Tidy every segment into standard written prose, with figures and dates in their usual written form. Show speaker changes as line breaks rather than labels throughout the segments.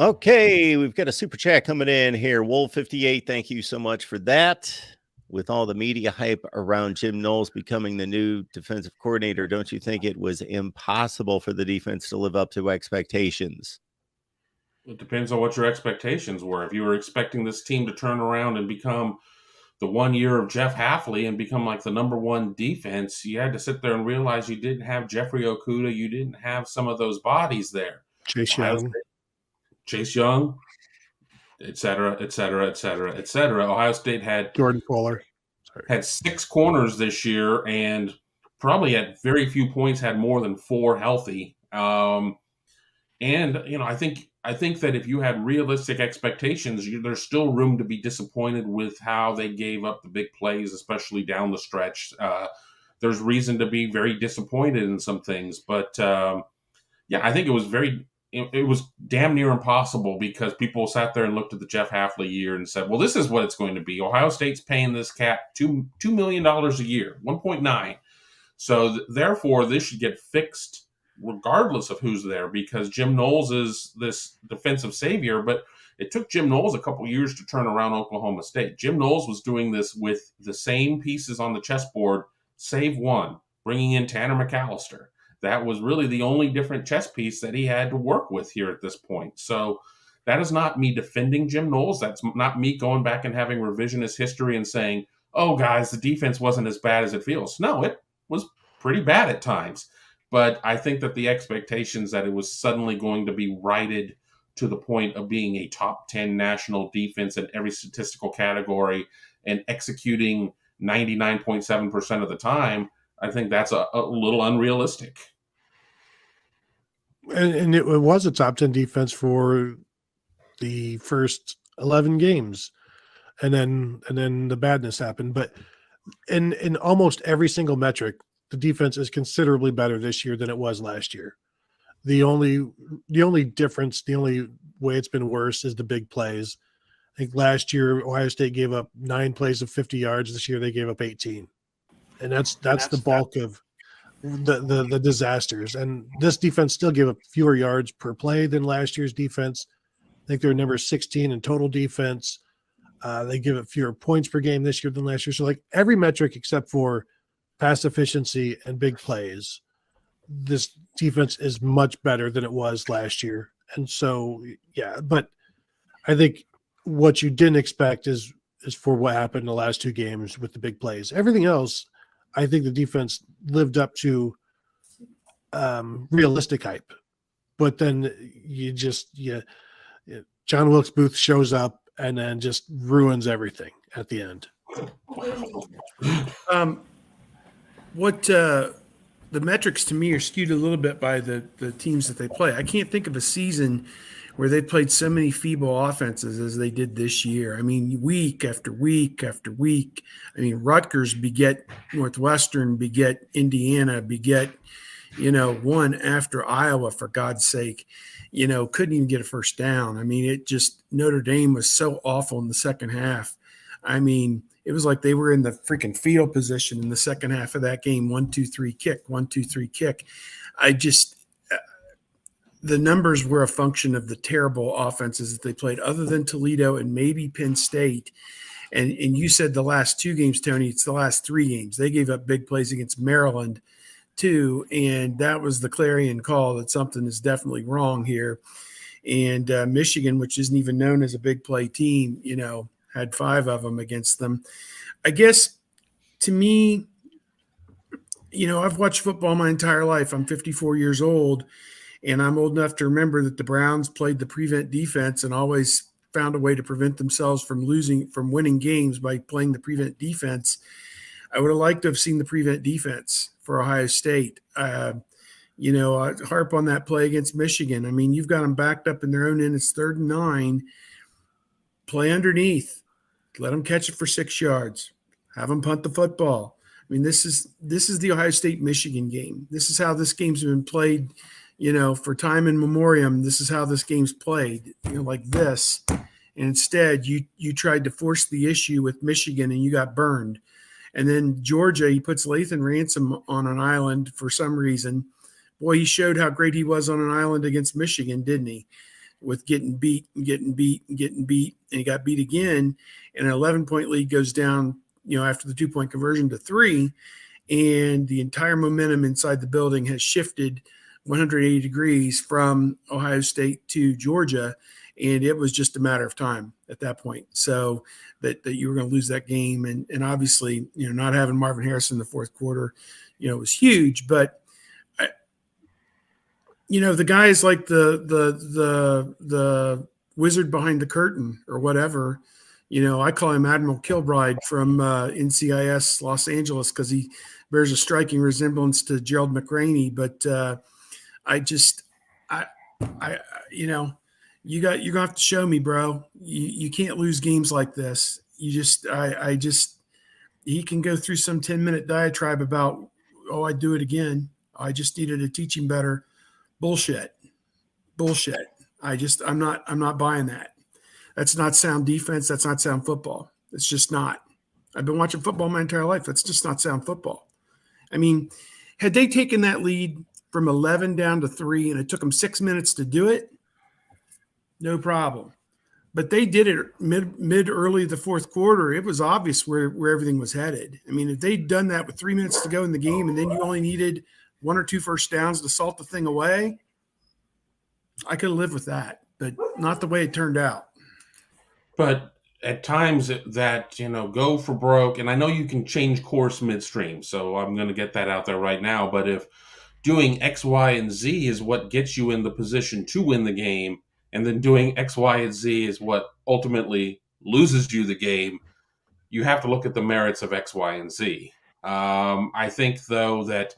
Okay, we've got a super chat coming in here. Wolf58, thank you so much for that. With all the media hype around Jim Knowles becoming the new defensive coordinator, don't you think it was impossible for the defense to live up to expectations?
It depends on what your expectations were. If you were expecting this team to turn around and become the 1 year of Jeff Hafley and become like the number one defense, you had to sit there and realize you didn't have Jeffrey Okudah. You didn't have some of those bodies there.
Chase
Young, et cetera, et cetera, et cetera, et cetera. Ohio State had
Jordan Fuller.
Had 6 corners this year, and probably at very few points had more than 4 healthy. And I think that if you had realistic expectations, there's still room to be disappointed with how they gave up the big plays, especially down the stretch. There's reason to be very disappointed in some things, but I think it was damn near impossible because people sat there and looked at the Jeff Hafley year and said, well, this is what it's going to be. Ohio State's paying this cat $2 million a year, 1.9. So therefore, this should get fixed regardless of who's there, because Jim Knowles is this defensive savior, but it took Jim Knowles a couple years to turn around Oklahoma State. Jim Knowles was doing this with the same pieces on the chessboard, save one, bringing in Tanner McAllister. That was really the only different chess piece that he had to work with here at this point. So that is not me defending Jim Knowles. That's not me going back and having revisionist history and saying, oh, guys, the defense wasn't as bad as it feels. No, it was pretty bad at times. But I think that the expectations that it was suddenly going to be righted to the point of being a top 10 national defense in every statistical category and executing 99.7% of the time, I think that's a little unrealistic.
And it was a top 10 defense for the first 11 games. And then the badness happened. But in almost every single metric, the defense is considerably better this year than it was last year. The only difference, the only way it's been worse is the big plays. I think last year Ohio State gave up 9 plays of 50 yards. This year they gave up 18. And that's the bulk of the disasters. And this defense still gave up fewer yards per play than last year's defense. I think they're number 16 in total defense. They give up fewer points per game this year than last year. So like every metric except for pass efficiency and big plays, this defense is much better than it was last year. And so, yeah, but I think what you didn't expect is for what happened in the last 2 games with the big plays. Everything else, I think the defense lived up to realistic hype. But then John Wilkes Booth shows up and then just ruins everything at the end.
The metrics to me are skewed a little bit by the teams that they play. I can't think of a season where they played so many feeble offenses as they did this year. I mean, week after week after week. I mean, Rutgers beget Northwestern, beget Indiana, beget, one after Iowa, for God's sake. Couldn't even get a first down. I mean, Notre Dame was so awful in the second half. I mean, it was like they were in the freaking fetal position in the second half of that game. 1-2-3 kick, 1-2-3 kick. The numbers were a function of the terrible offenses that they played, other than Toledo and maybe Penn State. And you said the last 2 games, Tony, it's the last 3 games. They gave up big plays against Maryland too. And that was the clarion call that something is definitely wrong here. And Michigan, which isn't even known as a big play team, had 5 of them against them. I guess to me, I've watched football my entire life. I'm 54 years old, and I'm old enough to remember that the Browns played the prevent defense and always found a way to prevent themselves from winning games by playing the prevent defense. I would have liked to have seen the prevent defense for Ohio State. I harp on that play against Michigan. I mean, you've got them backed up in their own end. It's 3rd and 9. Play underneath. Let them catch it for 6 yards. Have them punt the football. I mean, this is the Ohio State-Michigan game. This is how this game's been played, for time in memoriam. This is how this game's played, like this. And instead, you tried to force the issue with Michigan, and you got burned. And then Georgia, he puts Lathan Ransom on an island for some reason. Boy, he showed how great he was on an island against Michigan, didn't he? with getting beat and getting beat and getting beat, and he got beat again, and an 11-point lead goes down, after the 2-point conversion to 3, and the entire momentum inside the building has shifted 180 degrees from Ohio State to Georgia, and it was just a matter of time at that point. So that you were going to lose that game, and obviously, not having Marvin Harrison in the fourth quarter, was huge, but the guys like the wizard behind the curtain or whatever, I call him Admiral Kilbride from NCIS Los Angeles because he bears a striking resemblance to Gerald McRaney. But you're gonna have to show me, bro. You can't lose games like this. He can go through some 10-minute diatribe about, I'd do it again. I just needed to teach him better. Bullshit. I'm not buying that. That's not sound defense. That's not sound football. It's just not. I've been watching football my entire life. That's just not sound football. I mean, had they taken that lead from 11 down to 3 and it took them 6 minutes to do it, no problem. But they did it mid early the fourth quarter. It was obvious where everything was headed. I mean, if they'd done that with 3 minutes to go in the game and then you only needed 1 or 2 first downs to salt the thing away, I could have lived with that, but not the way it turned out.
But at times that, go for broke, and I know you can change course midstream, so I'm going to get that out there right now. But if doing X, Y, and Z is what gets you in the position to win the game, and then doing X, Y, and Z is what ultimately loses you the game, you have to look at the merits of X, Y, and Z. I think, though, that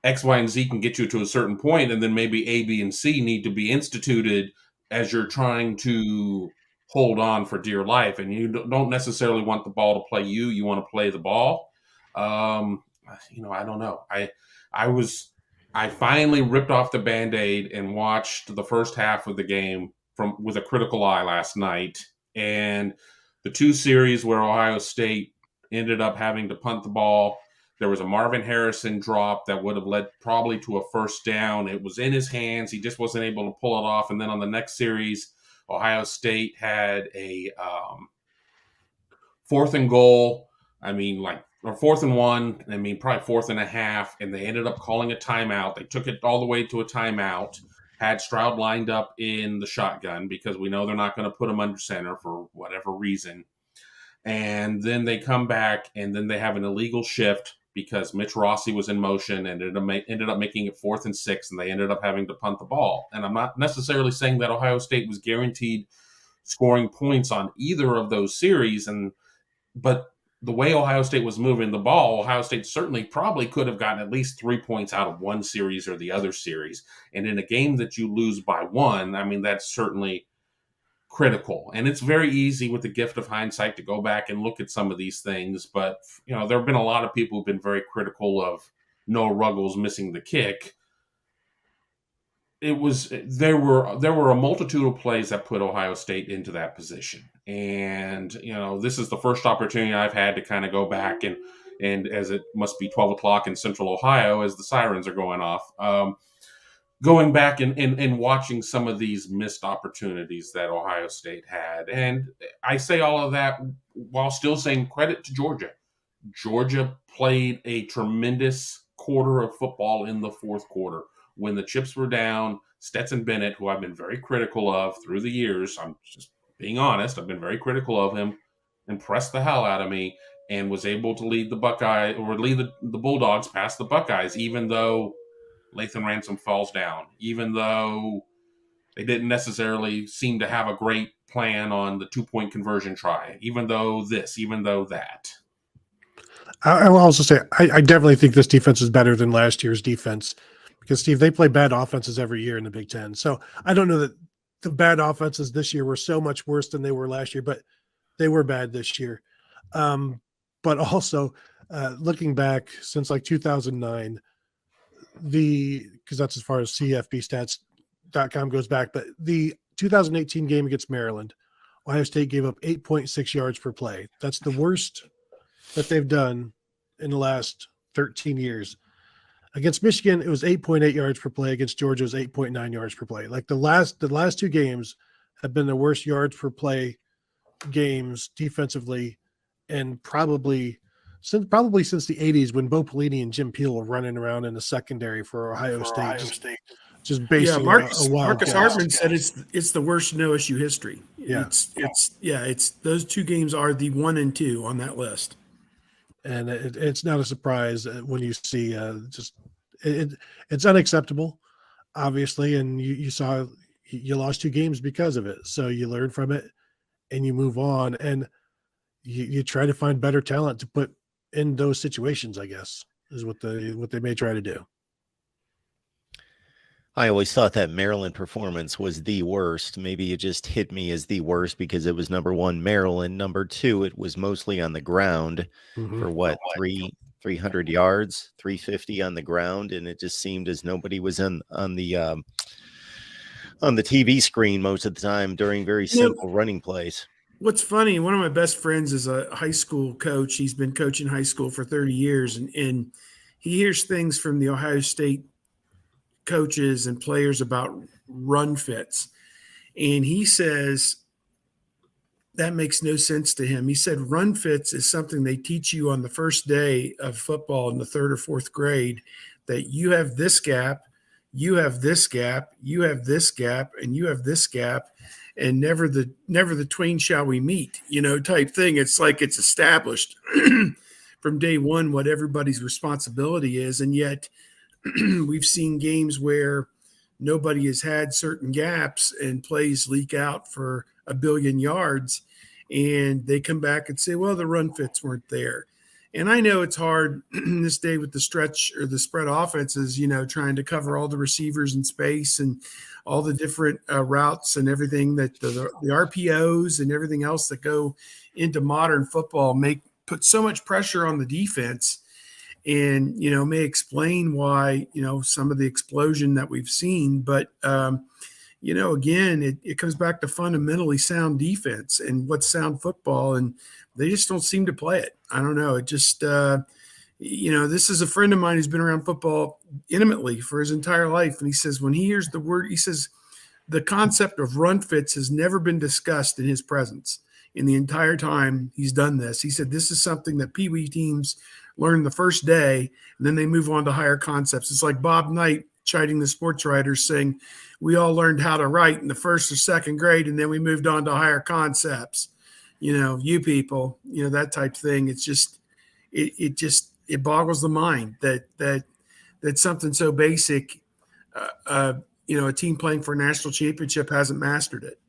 X, Y, and Z can get you to a certain point, and then maybe A, B, and C need to be instituted as you're trying to hold on for dear life. And you don't necessarily want the ball to play you. You want to play the ball. I don't know. I finally ripped off the Band-Aid and watched the first half of the game with a critical eye last night. And the 2 series where Ohio State ended up having to punt the ball, there was a Marvin Harrison drop that would have led probably to a first down. It was in his hands. He just wasn't able to pull it off. And then on the next series, Ohio State had a 4th and goal. Or 4th and 1. Probably 4th and a half. And they ended up calling a timeout. They took it all the way to a timeout. Had Stroud lined up in the shotgun because we know they're not going to put him under center for whatever reason. And then they come back and then they have an illegal shift because Mitch Rossi was in motion and ended up making it 4th and 6, and they ended up having to punt the ball. And I'm not necessarily saying that Ohio State was guaranteed scoring points on either of those series, but the way Ohio State was moving the ball, Ohio State certainly probably could have gotten at least 3 points out of one series or the other series. And in a game that you lose by 1, that's certainly critical. And it's very easy with the gift of hindsight to go back and look at some of these things. But, there have been a lot of people who've been very critical of Noah Ruggles missing the kick. There were a multitude of plays that put Ohio State into that position. And, this is the first opportunity I've had to kind of go back and as it must be 12 o'clock in central Ohio as the sirens are going off, going back and watching some of these missed opportunities that Ohio State had. And I say all of that while still saying credit to Georgia. Georgia played a tremendous quarter of football in the fourth quarter. When the chips were down, Stetson Bennett, who I've been very critical of through the years, I'm just being honest, I've been very critical of him, impressed the hell out of me, and was able to lead the Bulldogs past the Buckeyes, even though Lathan Ransom falls down, even though they didn't necessarily seem to have a great plan on the 2-point conversion try, even though that.
I will also say, I definitely think this defense is better than last year's defense because, Steve, they play bad offenses every year in the Big Ten. So I don't know that the bad offenses this year were so much worse than they were last year, but they were bad this year. But also, looking back since like 2009, because that's as far as CFBstats.com goes back, but the 2018 game against Maryland, Ohio State gave up 8.6 yards per play. That's the worst that they've done in the last 13 years. Against Michigan, it was 8.8 yards per play. Against Georgia, it was 8.9 yards per play. Like the last 2 games have been the worst yards per play games defensively, and probably since the 80s when Bo Pelini and Jim Peel were running around in the secondary for Ohio State. Just basing
Marcus
a wild guess.
Hartman said it's the worst in OSU history.
Yeah.
It's those 2 games are the 1 and 2 on that list.
And it's not a surprise when you see it's unacceptable, obviously, and you saw you lost 2 games because of it. So you learn from it and you move on, and you try to find better talent to put in those situations, I guess, is what they may try to do.
I always thought that Maryland performance was the worst. Maybe it just hit me as the worst because it was number 1, Maryland. Number 2, it was mostly on the ground for what, 300 yards, 350 on the ground. And it just seemed as nobody was on the TV screen most of the time during very simple running plays.
What's funny, one of my best friends is a high school coach. He's been coaching high school for 30 years, and he hears things from the Ohio State coaches and players about run fits. And he says that makes no sense to him. He said run fits is something they teach you on the first day of football in the 3rd or 4th grade, that you have this gap, you have this gap, you have this gap, and you have this gap, and never the twain shall we meet, type thing. It's like it's established from day one what everybody's responsibility is. And yet we've seen games where nobody has had certain gaps and plays leak out for 1 billion yards, and they come back and say, well, the run fits weren't there. And I know it's hard this day with the stretch or the spread offenses, trying to cover all the receivers in space and all the different routes and everything that the RPOs and everything else that go into modern football put so much pressure on the defense. And, may explain why, some of the explosion that we've seen. But, again, it comes back to fundamentally sound defense and what's sound football. And they just don't seem to play it. I don't know. It just, this is a friend of mine who's been around football intimately for his entire life. And he says when he hears the word, he says the concept of run fits has never been discussed in his presence in the entire time he's done this. He said this is something that Pee Wee teams learn the first day, and then they move on to higher concepts. It's like Bob Knight chiding the sports writers saying, we all learned how to write in the 1st or 2nd grade, and then we moved on to higher concepts. You people, that type thing. It's just, it boggles the mind that something so basic, a team playing for a national championship hasn't mastered it.